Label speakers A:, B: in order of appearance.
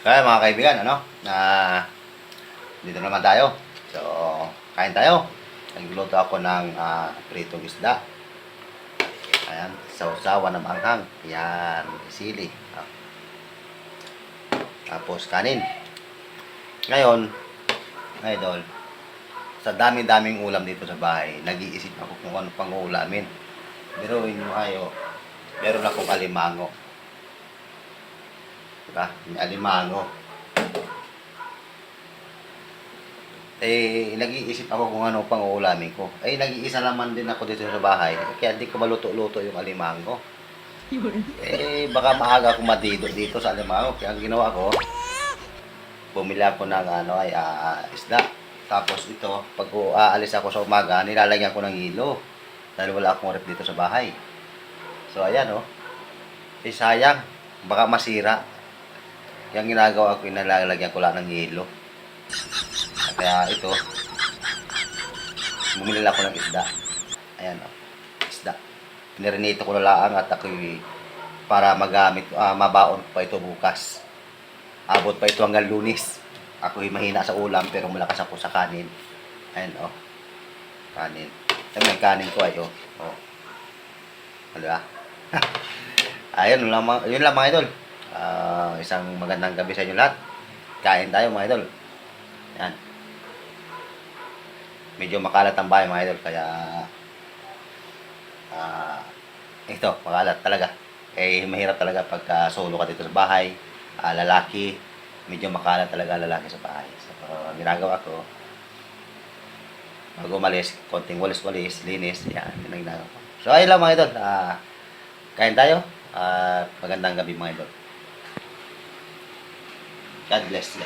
A: Kaya mga kaibigan, ano? Dito naman tayo. So, kain tayo. Nagluto ako ng pritong isda. Ayan, sausawan ng anghang. Yan, sili. Tapos kanin. Ngayon, idol, sa dami-daming ulam dito sa bahay, nag-iisip ako kung ano pang ulamin. Pero yun kayo, meron akong alimango. Diba? May alimango. Nag-iisip ako kung ano pang uulamin ko. Nag-iisa naman din ako dito sa bahay. Kaya hindi ko maluto-luto yung alimango. Baka maaga ako madido dito sa alimango. Kaya ang ginawa ko, bumili ako ng isda. Tapos ito, pag aalis ako sa umaga, nilalagyan ko ng hilo. Dahil wala akong rep dito sa bahay. So ayan sayang. Baka masira. Yung ginagawa ko, nilalagyan ko lang ng hilo. Kaya ito, bumili ako ng isda. Ayan isda. Pinirinito ko na lang at ako'y para magamit, mabaon pa ito bukas. Abot pa ito hanggang Lunes. Ako'y mahina sa ulam pero malakas ako sa kanin. Ayan kanin. May kanin ko Diba? Ayun lamang, yun lang mga idol. Isang magandang gabi sa inyo lahat. Kain tayo mga idol. Yan. Medyo makalat ang bahay mga idol, kaya ito, makalat talaga. Mahirap talaga pagka solo ka dito sa bahay, lalaki, medyo makalat talaga lalaki sa bahay. So, ginagawa ko, bago umalis, konting walis-walis, linis, yan, yun ang ginagawa ko. So, ayun lang mga idol, kain tayo, magandang gabi mga idol. God bless.